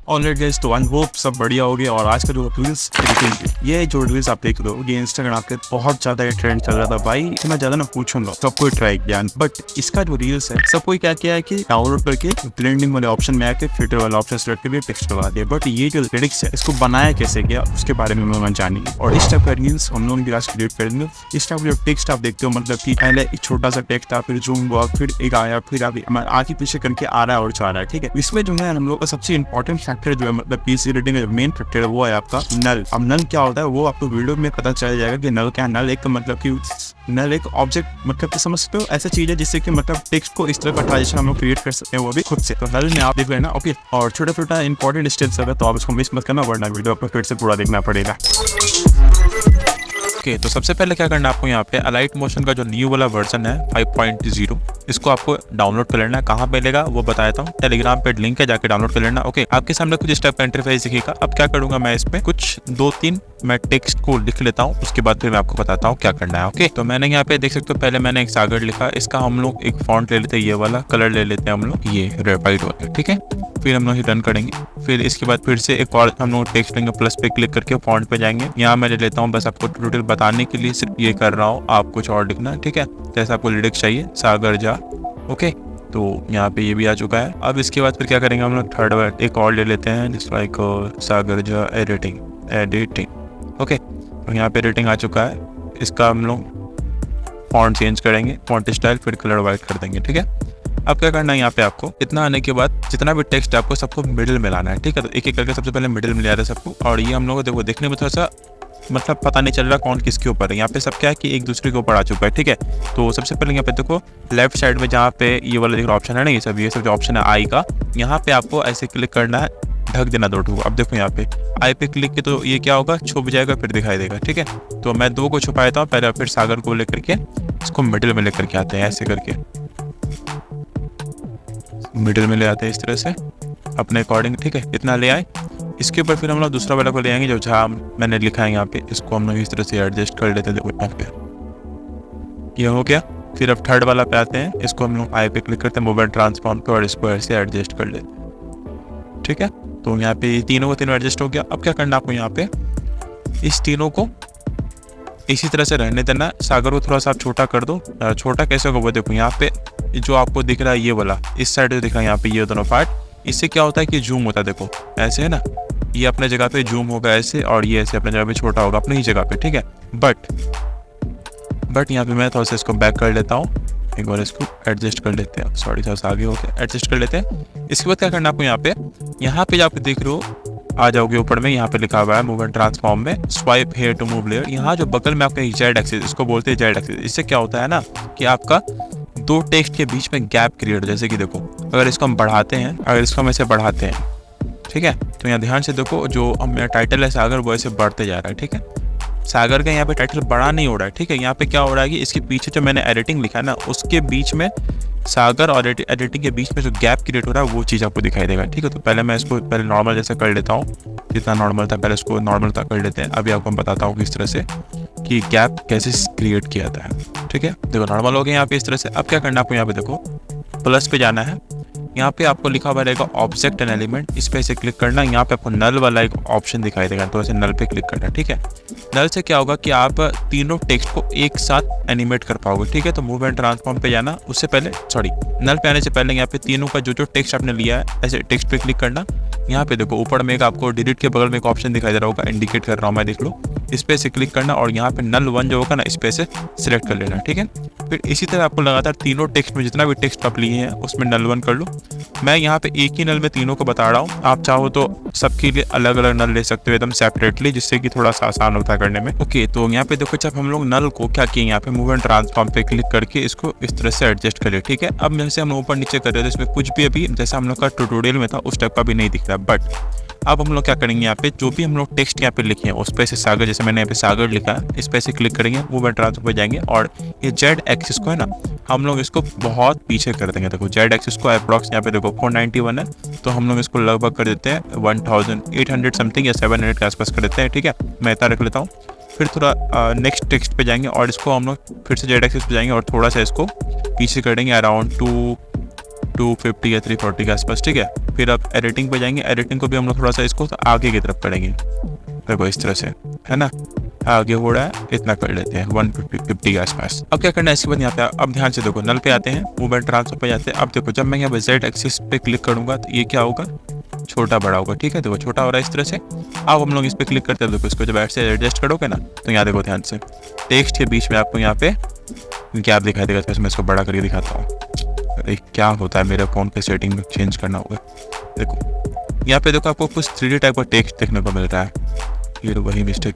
Alright guys, तो I hope सब बढ़िया हो गया। और आज का जो रील्स ये जो रील्स आप देख रहे हो ये इंस्टाग्राम पे बहुत ज्यादा ट्रेंड चल रहा था भाई। इतना ज्यादा ना पूछूंगा, सब कोई ट्राई किया, बट इसका जो रील्स है सब कोई क्या किया है कि डाउनलोड करके ब्लेंडिंग वाले ऑप्शन में आके फिल्टर वाला ऑप्शन सेलेक्ट करके टेक्स्ट लगा दिया। बट ये जो लिरिक्स है इसको बनाया कैसे गया उसके बारे में हम लोग जानेंगे। और इस टाइप का रील्स हम लोग भी आज क्रिएट करेंगे। इस टाइप का जो टेक्स्ट आप देखते हो, मतलब कि पहले एक छोटा सा टेक्स्ट था, फिर जूम हुआ, फिर एक आया, फिर अभी आगे पीछे करके आ रहा है और जा रहा है। ठीक है, इसमें जो है हम लोग का सबसे इंपॉर्टेंट फैक्टर जो है, मतलब पीसी एडिटिंग का मेन फैक्टर है वो है आपका नल। अब नल क्या होता है वो आपको वीडियो में पता चल जाएगा कि नल क्या है। नल एक मतलब कि नल एक ऑब्जेक्ट, मतलब कि समझ सकते हो ऐसा चीज है जिससे कि मतलब टेक्स्ट को इस तरह का ट्रांजिशन हम लोग क्रिएट कर सकते हैं, वो भी खुद से। तो नल में आप देख लेना, ओके। और छोटा छोटा इंपॉर्टेंट स्टेप्स है तो आप इसको मिस मत करना, वरना वीडियो आपको फिर से पूरा देखना पड़ेगा। ओके, तो सबसे पहले क्या करना है आपको, यहाँ पे अलाइट मोशन का जो न्यू वाला वर्जन है 5.0 इसको आपको डाउनलोड कर लेना है। कहाँ पे लेगा वो बता देता हूँ, टेलीग्राम पे लिंक है, जाके डाउनलोड कर लेना। ओके, आपके सामने कुछ स्टेप का इंटरफेस दिखेगा। अब क्या करूंगा मैं, इसमें कुछ 2-3 मैं टेक्स्ट को लिख लेता हूँ, उसके बाद फिर मैं आपको बताता हूँ क्या करना है। ओके, तो मैंने यहाँ पे देख सकते हो, पहले मैंने एक सागर लिखा, इसका हम लोग एक फॉन्ट ले लेते हैं, ये वाला कलर ले लेते हैं हम लोग, ये रेड वाइट वाला। ठीक है, फिर हम लोग डन करेंगे। फिर इसके बाद फिर से एक और हम लोग टेक्स्ट लेंगे, प्लस पे क्लिक करके फॉन्ट पे जाएंगे। यहाँ मैं ले लेता हूँ, बस आपको ट्यूटोरियल बताने के लिए सिर्फ ये कर रहा हूँ, आप कुछ और लिखना। ठीक है, जैसे आपको लिरिक्स चाहिए सागर जा। ओके, तो यहाँ पे ये भी आ चुका है। अब इसके बाद फिर क्या करेंगे हम लोग, थर्ड वर्ड एक और ले लेते हैं, जिस लाइक सागर जा एडिटिंग। ओके, तो यहाँ पे एडिटिंग आ चुका है। इसका हम लोग फॉन्ट चेंज करेंगे, फॉन्ट स्टाइल, फिर कलर वाइट कर देंगे। ठीक है, अब क्या करना है, यहाँ पे आपको इतना आने के बाद जितना भी टेक्स्ट है आपको सबको मिडिल में लाना है। ठीक है, तो एक एक करके सबसे पहले मिडिल में ले आ रहा है सबको। और ये हम लोग देखो देखने में थोड़ा सा मतलब पता नहीं चल रहा कौन किसके ऊपर है। यहाँ पे सब क्या है कि एक दूसरे के ऊपर आ चुका है। ठीक है, तो सबसे पहले यहाँ पे देखो लेफ्ट साइड में जहाँ पे ये वाला देखो ऑप्शन है ना, ये सब जो ऑप्शन है आई का, यहाँ पे आपको ऐसे क्लिक करना है, ढक देना 2 ठो। अब देखो यहाँ पे आई पे क्लिक के तो ये क्या होगा, छुप जाएगा, फिर दिखाई देगा। ठीक है, तो मैं 2 को छुपा देता हूँ पहले, फिर सागर को लेकर के इसको मिडिल में लेकर के आते हैं, ऐसे करके मिडिल में ले आते हैं इस तरह से अपने अकॉर्डिंग। ठीक है, इतना ले आए। इसके ऊपर फिर हम लोग दूसरा वाला को ले आएंगे, जो जहाँ मैंने लिखा है यहाँ पे, इसको हम लोग इस तरह से एडजस्ट कर लेते हैं। देखो यहाँ पे ये हो गया। फिर अब थर्ड वाला पे आते हैं, इसको हम लोग आई पे क्लिक करते हैं, मूवमेंट ट्रांसफॉर्म पे, और इसको ऐसे एडजस्ट कर लेते हैं। ठीक है, तो यहाँ पे तीनों को तीनों एडजस्ट हो गया। अब क्या करना आपको, यहाँ पे इस तीनों को इसी तरह से रहने देना। सागर को थोड़ा सा आप छोटा कर दो। छोटा कैसे होगा वो देखो, यहाँ पे जो आपको दिख रहा है ये वाला, इस साइड जो दिख रहा है यहाँ पे ये दोनों पार्ट, इससे क्या होता है कि जूम होता है। देखो ऐसे है ना, ये अपने जगह पे जूम होगा ऐसे, और ये ऐसे अपने जगह पे छोटा होगा अपनी ही जगह पे। ठीक है, बट यहाँ पे मैं थोड़ा सा इसको बैक कर लेता हूँ, एक बार इसको एडजस्ट कर लेते हैं। सॉरी, थोड़ा सा आगे हो गया, एडजस्ट कर लेते हैं। इसके बाद क्या करना आपको, यहाँ पे आप देख रहे हो, आ जाओगे ऊपर में, यहाँ पे लिखा हुआ है मूवमेंट ट्रांसफॉर्म में swipe here to move layer. यहाँ जो बगल में आपका जेड एक्सिस, इसको बोलते हैं जेड एक्सिस। इससे क्या होता है ना कि आपका 2 टेक्स्ट के बीच में गैप क्रिएट, जैसे कि देखो अगर इसको हम बढ़ाते हैं, अगर इसको हम ऐसे बढ़ाते हैं, ठीक है, तो यहाँ ध्यान से देखो, जो मेरा टाइटल है सागर वो ऐसे बढ़ते जा रहा है। ठीक है, सागर का यहाँ पे टाइटल बड़ा नहीं हो रहा है। ठीक है, यहाँ पे क्या हो रहा है कि इसके पीछे जो मैंने एडिटिंग लिखा है ना, उसके बीच में सागर और एडिटिंग के बीच में जो गैप क्रिएट हो रहा है वो चीज़ आपको दिखाई देगा। ठीक है, तो पहले मैं इसको पहले नॉर्मल जैसे कर लेता हूँ, जितना नॉर्मल था पहले इसको नॉर्मल था कर लेते हैं। अभी आपको मैं बताता हूँ किस तरह से कि गैप कैसे क्रिएट किया जाता है। ठीक है, देखो नॉर्मल हो गया यहाँ पे इस तरह से। अब क्या करना आपको, यहाँ पे देखो प्लस पे जाना है, यहाँ पे आपको लिखा हुआ रहेगा ऑब्जेक्ट एंड एलिमेंट, इस पे ऐसे क्लिक करना। यहाँ पे आपको नल वाला एक ऑप्शन दिखाई देगा, तो ऐसे नल पे क्लिक करना। ठीक है, नल से क्या होगा कि आप तीनों टेक्स्ट को एक साथ एनिमेट कर पाओगे। ठीक है, तो मूवमेंट ट्रांसफॉर्म पे जाना, उससे पहले नल पे आने से पहले यहाँ पे तीनों का जो टेक्स्ट आपने लिया है ऐसे टेक्स्ट पे क्लिक करना। यहाँ पे देखो ऊपर में एक आपको डिलीट के बगल में एक ऑप्शन दिखाई दे रहा होगा, इंडिकेट कर रहा हूँ मैं, देख लो, इस पे से क्लिक करना, और यहाँ पे नल 1 जो होगा ना, इस पे से सिलेक्ट कर लेना। ठीक है, फिर इसी तरह आपको लगातार तीनों टेक्स्ट में जितना भी टेक्स्ट आप लिए हैं उसमें नल 1 कर लो। मैं यहाँ पे एक ही नल में तीनों को बता रहा हूँ, आप चाहो तो सबके लिए अलग अलग नल ले सकते हो एकदम सेपरेटली, जिससे कि थोड़ा सा आसान होता है करने में। ओके, तो यहाँ पे देखो जब हम लोग नल को क्या किए, यहाँ पे मूवमेंट ट्रांसफॉर्म पे क्लिक करके इसको इस तरह से एडजस्ट करिए। ठीक है, अब जैसे हम ऊपर नीचे कर रहे थे, इसमें कुछ भी अभी जैसा हम लोग का ट्यूटोरियल में था उस टाइप का भी नहीं दिख रहा। बट अब हम लोग क्या करेंगे, यहाँ पे जो भी हम लोग टेक्स्ट यहाँ पे लिखे हैं उस पे से सागर, जैसे मैंने यहाँ पे सागर लिखा है, इस पे से क्लिक करेंगे, मूवमेंट ट्रांसफॉर्म पे जाएंगे, और ये जेड एक्सिस को है ना, हम लोग इसको बहुत पीछे कर देंगे। देखो जेड एक्सिस को अप्रॉक्स यहाँ पे देखो 491 है, तो हम लोग इसको लगभग कर देते हैं 1800 समथिंग या 700 के आसपास कर देते हैं। ठीक है, मैं इतना रख लेता हूँ। फिर थोड़ा नेक्स्ट टेक्स्ट पे जाएंगे, और इसको हम लोग फिर से जेड एक्सिस पे जाएंगे, और थोड़ा सा इसको पीछे कर देंगे अराउंड 250 या 340 के आसपास, ठीक है। फिर आप एडिटिंग पे जाएंगे, एडिटिंग को भी हम लोग थोड़ा सा इसको आगे की तरफ करेंगे, देखो इस तरह से, है ना, आगे हो रहा है, इतना कर लेते हैं 150 के आसपास। अब क्या करना है इसके बाद यहाँ पे अब ध्यान से देखो, नल पे आते हैं, मूवमेंट ट्रांसफर पे जाते हैं। अब देखो जब मैं यहाँ पे जेड एक्सिस पे क्लिक करूंगा तो ये क्या होगा, छोटा बड़ा होगा, ठीक है। देखो छोटा हो रहा है इस तरह से। अब हम लोग इस पे क्लिक करते हैं, देखो इसको जब ऐसे एडजस्ट करोगे ना तो यहाँ देखो ध्यान से, टेक्स्ट के बीच में आपको यहाँ पे क्या दिखाई देगा, मैं इसको बड़ा करके दिखाता हूँ। अरे क्या होता है, मेरे फ़ोन पे सेटिंग में चेंज करना होगा। देखो यहाँ पे देखो आपको कुछ 3D टाइप का टेक्स्ट देखने को मिल रहा है, ये वही मिस्टेक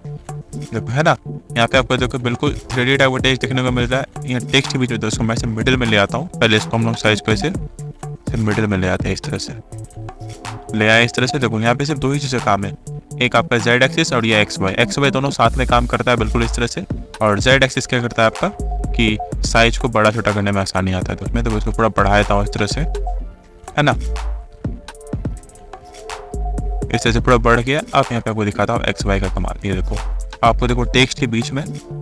देखो, है ना। यहाँ पे आपको देखो बिल्कुल 3D टाइप का टेक्स्ट देखने को मिल रहा है। यहाँ टेक्स्ट के बीच में दोस्तों मैं इसे मिडिल में ले आता हूँ। पहले इसको हम लोग साइज को ऐसे मिडिल में ले आते हैं, इस तरह से ले आए, इस तरह से। देखो यहाँ पे सिर्फ दो ही चीज़ें काम है, एक आपका जेड एक्सिस और ये एक्स वाई दोनों साथ में काम करता है बिल्कुल इस तरह से। और जेड एक्सिस क्या करता है आपका कि साइज को बड़ा छोटा करने में आसानी आता है, तो मैं तो इसको पूरा बढ़ा देता हूँ इस तरह से, है ना, इस तरह से पूरा बढ़ गया। अब यहाँ पे आपको दिखाता हूँ एक्स वाई का कमाल। ये देखो आपको देखो टेक्स्ट के बीच में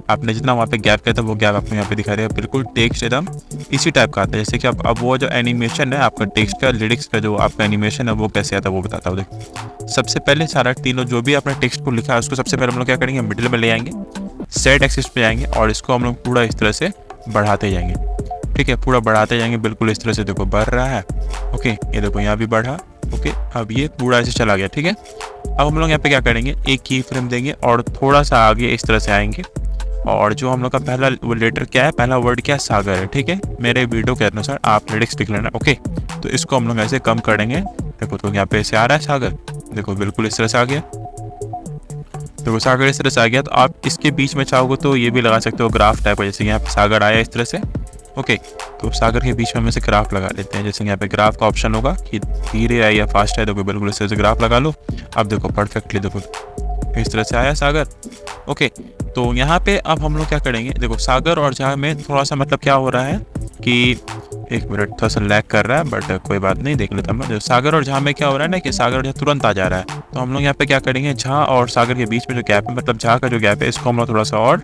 आपने जितना वहाँ पे गैप किया था वो गैप आपको यहाँ पे दिखा देगा, बिल्कुल टेक्स्ट एकदम इसी टाइप का आता है। जैसे कि अब वो जो एनिमेशन है आपका टेक्स्ट का, लिरिक्स का जो आपका एनिमेशन है वो कैसे आता है वो बताता हूँ। देखो सबसे पहले सारा तीनों जो भी आपने टेक्स्ट को लिखा है उसको सबसे पहले हम लोग क्या करेंगे, मिडिल में ले आएंगे, जेड एक्सिस पे जाएंगे और इसको हम लोग पूरा इस तरह से बढ़ाते जाएंगे, ठीक है, पूरा बढ़ाते जाएंगे बिल्कुल इस तरह से। देखो बढ़ रहा है, ओके, ये देखो यहाँ भी बढ़ा, ओके, अब ये पूरा ऐसे चला गया, ठीक है। अब हम लोग यहाँ पे क्या करेंगे, एक की फ्रेम देंगे और थोड़ा सा आगे इस तरह से आएंगे, और जो हम लोग का पहला लेटर क्या है, पहला वर्ड क्या है, सागर है, ठीक है। मेरे वीडियो के अनुसार आप लिरिक्स लिख लेना, ओके। तो इसको हम लोग ऐसे कम करेंगे, देखो तो यहाँ पे ऐसे आ रहा है सागर, देखो बिल्कुल इस तरह से आ गया, देखो सागर इस तरह से आ गया। तो आप इसके बीच में चाहोगे तो ये भी लगा सकते हो ग्राफ टाइप का, जैसे यहाँ पे सागर आया इस तरह से, ओके। तो सागर के बीच में हम इसे ग्राफ लगा लेते हैं, जैसे यहाँ पे ग्राफ का ऑप्शन होगा कि धीरे है या फास्ट है, देखो बिल्कुल इस तरह से ग्राफ लगा लो। अब देखो परफेक्टली देखो इस तरह से आया सागर, ओके। तो यहाँ पे अब हम लोग क्या करेंगे, देखो सागर और जहाँ में थोड़ा सा मतलब क्या हो रहा है कि एक मिनट थोड़ा सा लैग कर रहा है, बट कोई बात नहीं, देख लेता मैं। जो सागर और जहाँ में क्या हो रहा है ना कि सागर जो तुरंत आ जा रहा है, तो हम लोग यहाँ पे क्या करेंगे, जहाँ और सागर के बीच में जो गैप है, मतलब जहाँ का जो गैप है, इसको हम लोग थोड़ा सा और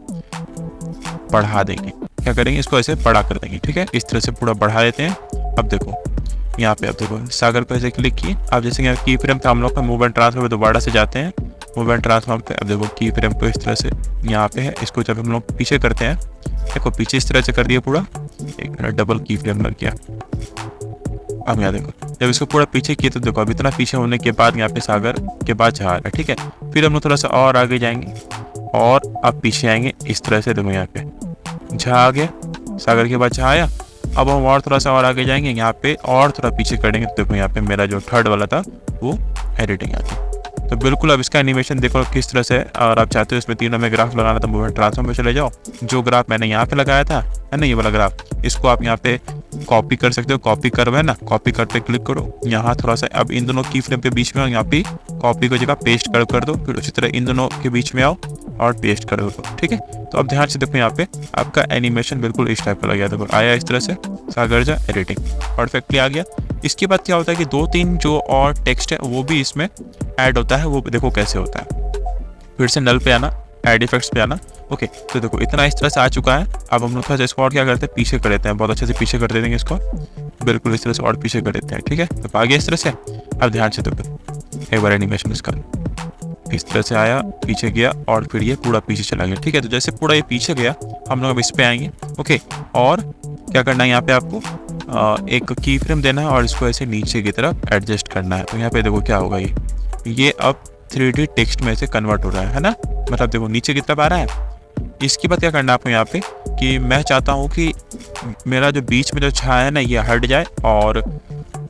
बढ़ा देंगे। क्या करेंगे, इसको ऐसे बड़ा कर देंगे, ठीक है, इस तरह से पूरा बढ़ा देते हैं। अब देखो यहाँ पे, अब देखो सागर को ऐसे क्लिक किए, अब जैसे यहाँ की फ्रेम था हम लोग का, मूवमेंट ट्रांसफर पे दोबारा से जाते हैं, मूवमेंट ट्रांसफर पे। अब देखो की फ्रेम को इस तरह से यहाँ पे है, इसको जब हम लोग पीछे करते हैं, देखो पीछे इस तरह से कर दिया पूरा, एक मिनट डबल की फ्रेम लग गया। अब यहाँ देखो जब इसको पूरा पीछे किए तो देखो अब इतना पीछे होने के बाद यहाँ पे सागर के बाद जहाँ है, ठीक है। फिर हम लोग थोड़ा सा और आगे जाएंगे और अब पीछे आएंगे इस तरह से, देखो यहाँ पे जहाँ आ गया, सागर के बाद जहाँ आया। अब हम और थोड़ा सा और आगे जाएंगे, यहाँ पे और थोड़ा पीछे करेंगे, तो देखो यहाँ पे मेरा जो थर्ड वाला था वो एडिटिंग आ गई। तो बिल्कुल अब इसका एनिमेशन देखो किस तरह से है। और आप चाहते हो इसमें तीनों में ग्राफ लगाना तो मूवमेंट ट्रांसफॉर्म में चले जाओ, जो ग्राफ मैंने यहाँ पे लगाया था, है ना, ये वाला ग्राफ, इसको आप यहाँ पे कॉपी कर सकते हो, कॉपी करवे ना, कॉपी कर पे क्लिक करो, यहाँ थोड़ा सा अब इन दोनों की फ्रेम के बीच में यहाँ पे कॉपी को जगह पेस्ट कर दो, फिर उसी तरह इन दोनों के बीच में आओ और पेस्ट कर दो, ठीक है। तो अब ध्यान से देखो यहाँ पे आपका एनिमेशन बिल्कुल इस टाइप का लग गया, देखो आया इस तरह से, सागर जा एडिटिंग परफेक्टली आ गया। इसके बाद क्या होता है कि 2-3 जो और टेक्स्ट है वो भी इसमें ऐड होता है, वो देखो कैसे होता है। फिर से नल पे आना, ऐड इफेक्ट्स पे आना, ओके। तो देखो इतना इस तरह से आ चुका है। अब हम लोग थोड़ा सा इसको और क्या करते हैं, पीछे कर देते हैं, बहुत अच्छे से पीछे कर देंगे इसको, बिल्कुल इस तरह से और पीछे कर देते हैं, ठीक है। तो आ गया इस तरह से। अब ध्यान से देखो एक बार एनिमेशन इसका इस तरह से आया, पीछे गया और फिर ये पूरा पीछे चला गया, ठीक है। तो जैसे पूरा ये पीछे गया हम लोग अब इस पे आएंगे, ओके। और क्या करना है, यहाँ पे आपको एक की फ्रेम देना है और इसको ऐसे नीचे की तरफ एडजस्ट करना है। तो यहाँ पे देखो क्या होगा, ये अब 3D टेक्स्ट में से कन्वर्ट हो रहा है ना, मतलब देखो नीचे की तरफ आ रहा है। इसके बाद क्या करना है आपको यहाँ पे कि मैं चाहता हूँ कि मेरा जो बीच में जो छा है ना ये हट जाए और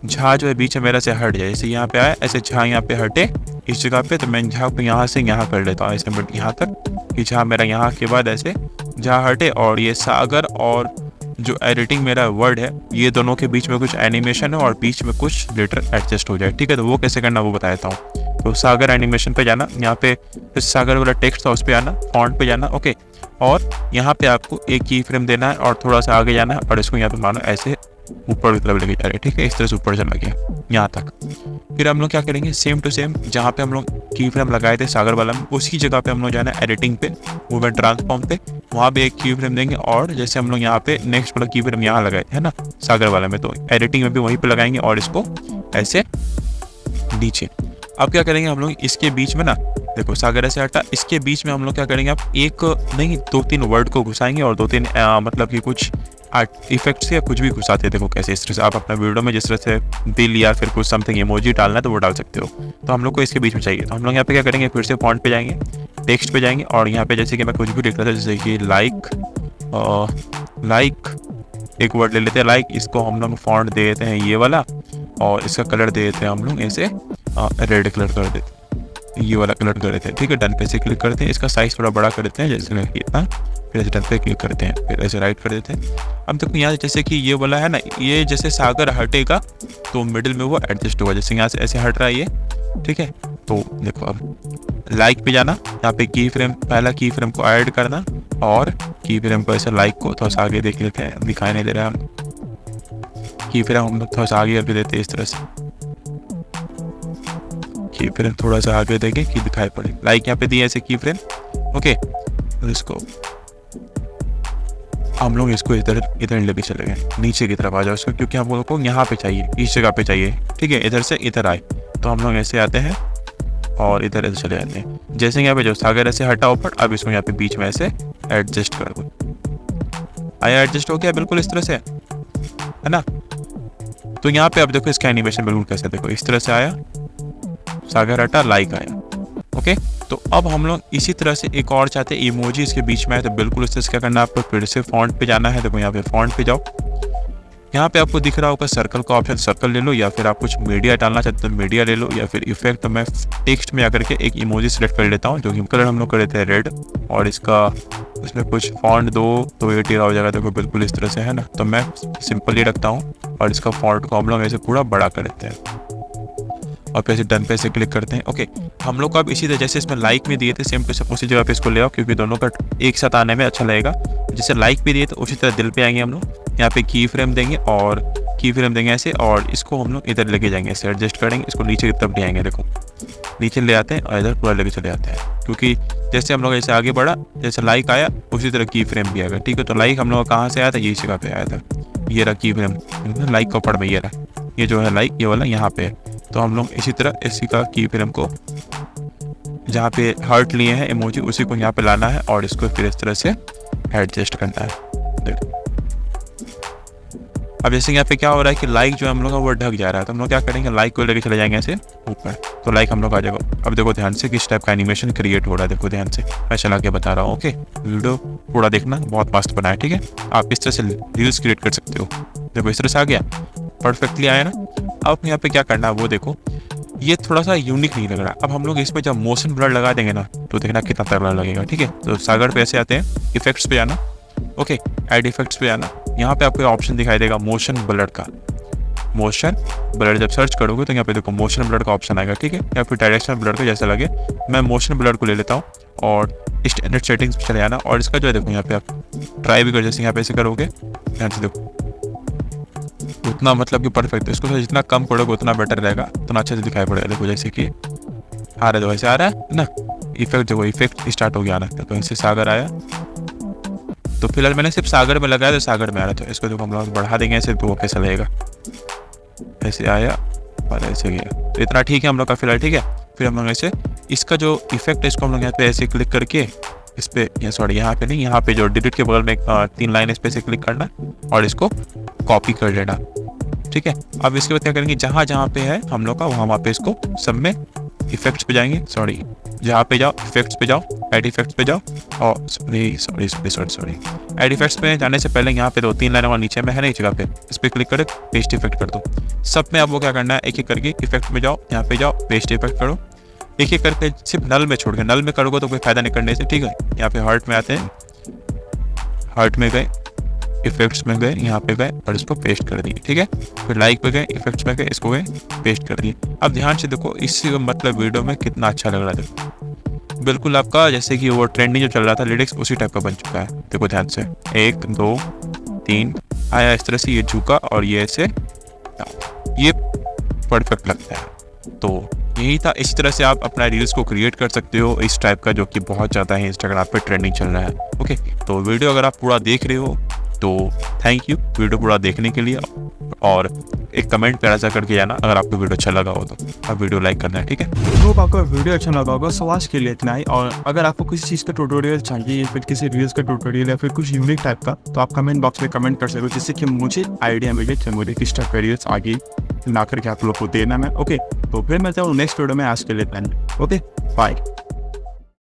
झा जो है बीच में मेरा से हट जाए, जैसे यहाँ पे आया ऐसे झा यहाँ पे हटे इस जगह पे, तो मैं झा को यहाँ से यहाँ कर लेता हूँ ऐसे यहाँ तक कि झा मेरा यहाँ के बाद ऐसे झा हटे, और ये सागर और जो एडिटिंग मेरा वर्ड है ये दोनों के बीच में कुछ एनिमेशन है और बीच में कुछ लेटर एडजस्ट हो जाए, ठीक है। तो वो कैसे करना वो बताता हूँ। तो सागर एनिमेशन पे जाना, यहाँ पे सागर वाला टेक्स्ट था उस पर आना, फॉन्ट पे जाना, ओके। और यहाँ पे आपको एक की फ्रेम देना है और थोड़ा सा आगे जाना है और इसको यहाँ पे मानो ऐसे ऊपर की तरफ लेके जा रहे हैं, ठीक है, इस तरह से ऊपर चला गया यहाँ तक। फिर हम लोग क्या करेंगे, सेम टू सेम जहाँ पे हम लोग की फ्रेम लगाए थे सागर वाला में, उसी जगह पे हम लोग जाना है एडिटिंग पे, मूवमेंट ट्रांसफॉर्म पे, वहाँ पे एक की फ्रेम देंगे, और जैसे हम लोग यहाँ पे नेक्स्ट वाला की फ्रेम यहाँ लगाए थे ना सागर वाला में, तो एडिटिंग में भी वहीं पे लगाएंगे और इसको ऐसे नीचे। अब क्या करेंगे हम लोग इसके बीच में ना, देखो सागर ऐसे हटा, इसके बीच में हम लोग क्या करेंगे, आप एक नहीं 2-3 वर्ड को घुसाएंगे और 2-3 मतलब कि कुछ आर्ट इफेक्ट्स या कुछ भी घुसाते हैं। देखो कैसे, इस तरह से आप अपना वीडियो में जिस तरह से दिल या फिर कुछ समथिंग इमोजी डालना है तो वो डाल सकते हो। तो हम लोग को इसके बीच में चाहिए, तो हम लोग यहाँ पे क्या करेंगे, फिर से फॉन्ट पे जाएंगे, टेक्स्ट पे जाएंगे, और यहाँ पे जैसे कि मैं कुछ भी लिख रहा था, जैसे कि लाइक एक वर्ड ले लेते हैं लाइक, इसको हम लोग फॉन्ट दे देते हैं ये वाला, और इसका कलर दे देते हैं हम लोग ऐसे रेड कलर कर देते हैं, ये वाला कलर कर देते हैं। ठीक है, डन पे से क्लिक करते हैं, इसका साइज थोड़ा बड़ा कर देते हैं जैसे इतना, फिर ऐसे डन पे क्लिक करते हैं, फिर ऐसे राइट कर देते हैं। अब देखो यहाँ जैसे कि ये वाला है ना, ये जैसे सागर हटेगा तो मिडिल में वो एडजस्ट होगा, जैसे यहाँ से ऐसे हट रहा है ये। ठीक है, तो देखो अब लाइक पे जाना, यहाँ पे की फ्रेम, पहला की फ्रेम को ऐड करना, और की फ्रेम को ऐसे लाइक को थोड़ा सा आगे देख लेते हैं, दिखाई नहीं दे रहा है, की फ्रेम हम लोग थोड़ा सा आगे करके देते हैं इस तरह से, की फ्रेम थोड़ा सा आगे देंगे कि दिखाई पड़े। लाइक यहाँ पे दिए ऐसे की फ्रेम। ओके, तो इसको हम लोग इसको इधर लेके चले गए, नीचे की तरफ आ जाओ इसको, क्योंकि हम लोग को यहाँ पे चाहिए, इस जगह पे चाहिए। ठीक है, इधर से इधर आए तो हम लोग ऐसे आते हैं और इधर ऐसे चले जाते हैं। जैसे यहाँ पे जो सागर ऐसे हटा ऊपर, अब इसको यहाँ पे बीच में ऐसे एडजस्ट कर दो, आया एडजस्ट हो गया बिल्कुल इस तरह से, है ना। तो यहाँ पे अब देखो इसका एनिमेशन बिल्कुल कैसे, देखो इस तरह से आया, सागर हटा, लाइक आया। ओके, तो अब हम लोग इसी तरह से एक और चाहते हैं, इमोजी इसके बीच में है, तो बिल्कुल इस तरह से क्या करना है, आपको फिर से फॉन्ट पे जाना है। देखो यहाँ पे फॉन्ट पे जाओ, यहाँ पे आपको दिख रहा होगा सर्कल का ऑप्शन, सर्कल ले लो, या फिर आप कुछ मीडिया डालना चाहते हो मीडिया ले लो, या फिर इफेक्ट। तो मैं टेक्स्ट में आकर के एक इमोजी सेलेक्ट कर लेता हूँ, जो कि कलर हम लोग कर लेते हैं रेड, और इसका उसमें कुछ फॉन्ट दो तो ये टीरा हो जाएगा, देखो बिल्कुल इस तरह से, है ना। तो मैं सिंपल ही रखता हूँ, और इसका फॉन्ट को हम लोग ऐसे पूरा बड़ा कर देते हैं, और फिर से डन पे से क्लिक करते हैं। ओके, हम लोग को अब इसी तरह जैसे इसमें लाइक में दिए थे, सेम टू सेम उसी जगह पे इसको ले आओ, क्योंकि दोनों का एक साथ आने में अच्छा लगेगा। जैसे लाइक पे दिए तो उसी तरह दिल पे आएंगे हम लोग, यहाँ पे की फ्रेम देंगे, और की फ्रेम देंगे ऐसे, और इसको हम लोग इधर लेके जाएंगे, ऐसे एडजस्ट करेंगे, इसको नीचे की तरफ ले आएंगे, देखो नीचे ले आते हैं और इधर पूरा लेके चले जाते हैं, क्योंकि जैसे हम लोग ऐसे आगे बढ़ा, जैसे लाइक आया उसी तरह की फ्रेम भी आएगा। ठीक है, तो लाइक हम लोग कहाँ से आया था, यही जगह पे आया था, ये रहा की फ्रेम, लाइक का ऊपर में ये रहा, ये जो है लाइक ये वाला यहाँ पे है। तो हम लोग इसी तरह इसी का की फ्रेम को जहाँ पे हार्ट लिए हैं इमोजी, उसी को यहाँ पे लाना है, और इसको फिर इस तरह से एडजस्ट करना है। देखो अब जैसे यहाँ पे क्या हो रहा है कि लाइक जो हम लोग का वो ढक जा रहा है, तो हम लोग क्या करेंगे, लाइक को लेके चले जाएंगे ऐसे ऊपर, तो लाइक हम लोग आ जाएगा। अब देखो ध्यान से किस टाइप का एनिमेशन क्रिएट हो रहा है, देखो ध्यान से, मैं चला के बता रहा हूँ। ओके, वीडियो पूरा देखना, बहुत मस्त बना है। ठीक है, आप इस तरह से रील्स क्रिएट कर सकते हो। देखो इस तरह से आ गया, परफेक्टली आया ना। अब यहाँ पे क्या करना है वो देखो, ये थोड़ा सा यूनिक नहीं लग रहा। अब हम लोग इसमें जब मोशन ब्लर लगा देंगे ना, तो देखना कितना तगड़ा लगेगा। ठीक है, तो सागर पे ऐसे आते हैं, इफेक्ट्स पे जाना, ओके ऐड इफेक्ट्स पे जाना, यहाँ पे आपको ऑप्शन दिखाई देगा मोशन ब्लर का। मोशन ब्लर जब सर्च करोगे तो यहाँ पे देखो मोशन ब्लर का ऑप्शन आएगा। ठीक है, या फिर डायरेक्शनल ब्लर का जैसा लगे, मैं मोशन ब्लर को ले लेता हूँ, और स्टैंडर्ड सेटिंग्स पे चले जाना, और इसका जो है देखो यहाँ पे आप ट्राई भी कर, जैसे यहाँ पे ऐसे करोगे, ध्यान से देखो उतना मतलब कि परफेक्ट है। इसको तो जितना कम करोगे उतना बेटर रहेगा, उतना अच्छे से दिखाई पड़ेगा। देखो जैसे कि आ रहा है, वैसे आ रहा है ना, इफेक्ट देखो इफेक्ट स्टार्ट हो गया आना, तो इनसे सागर आया, तो फिलहाल मैंने सिर्फ सागर में लगाया तो सागर में आ रहा था। इसको देखो हम लोग बढ़ा देंगे ऐसे, तो वो कैसा लगेगा, ऐसे आया और ऐसे गया, तो इतना ठीक है हम लोग का फिलहाल। ठीक है, फिर हम लोग ऐसे इसका जो इफेक्ट है इसको हम लोग यहाँ पे ऐसे क्लिक करके इस पे, सॉरी यहाँ पे नहीं, यहाँ पे जो डिलीट के बगल में 3 लाइन इस पे से क्लिक करना और इसको कॉपी कर लेना। ठीक है, अब इसके बाद क्या करेंगे, जहाँ जहाँ पे है हम लोग का वहाँ पे इसको सब में इफेक्ट्स पे जाएंगे, सॉरी जहाँ पे जाओ इफेक्ट्स पे जाओ, एड इफेक्ट्स पे जाओ, और सॉरी एड इफेक्ट्स पे जाने से पहले यहाँ पे 2-3 लाइन और नीचे में है ना इस जगह पे, इस पर क्लिक करो, पेस्ट इफेक्ट कर दो। सब में आपको क्या करना है, एक एक करके इफेक्ट में जाओ, यहाँ पे जाओ, पेस्ट इफेक्ट करो, एक एक करके सिर्फ नल में छोड़ के, नल में करोगे तो कोई फायदा नहीं करने से। ठीक है, यहाँ पे हार्ट में आते हैं, हार्ट में गए, इफेक्ट्स में गए, यहाँ पे गए और इसको पेस्ट कर दिए। ठीक है, फिर लाइक पे गए, इफेक्ट्स में गए, इसको गए पेस्ट कर दिए। अब ध्यान से देखो इस मतलब वीडियो में कितना अच्छा लग रहा है, देखो बिल्कुल आपका जैसे कि वो ट्रेंडिंग जो चल रहा था लिरिक्स उसी टाइप का बन चुका है। देखो ध्यान से, 1 2 3 आया इस तरह से, ये झुका और ये ऐसे, ये परफेक्ट लगता है। तो यही था। इसी तरह से आप अपना रील्स को क्रिएट कर सकते हो इस टाइप का, जो कि बहुत ज़्यादा है इंस्टाग्राम पे ट्रेंडिंग चल रहा है। ओके, तो वीडियो अगर आप पूरा देख रहे हो तो थैंक यू वीडियो पूरा देखने के लिए, और एक कमेंट प्यारा सा करके जाना अगर आपको वीडियो अच्छा लगा हो तो, आप वीडियो लाइक करना है, ठीक है। होप आपको वीडियो अच्छा लगा होगा। सो आज के लिए इतना ही, और अगर आपको किसी चीज़ का ट्यूटोरियल चाहिए या फिर किसी रील्स का ट्यूटोरियल या फिर कुछ यूनिक टाइप का, तो आप कमेंट बॉक्स में कमेंट कर सकते हो, जिससे कि मुझे आइडिया मिले कि मुझे किस टाइप का रील्स आगे ला करके आप लोग को देना है। ओके, तो फिर मिलते हैं नेक्स्ट वीडियो में। आज के लिए इतना ही। Okay, bye.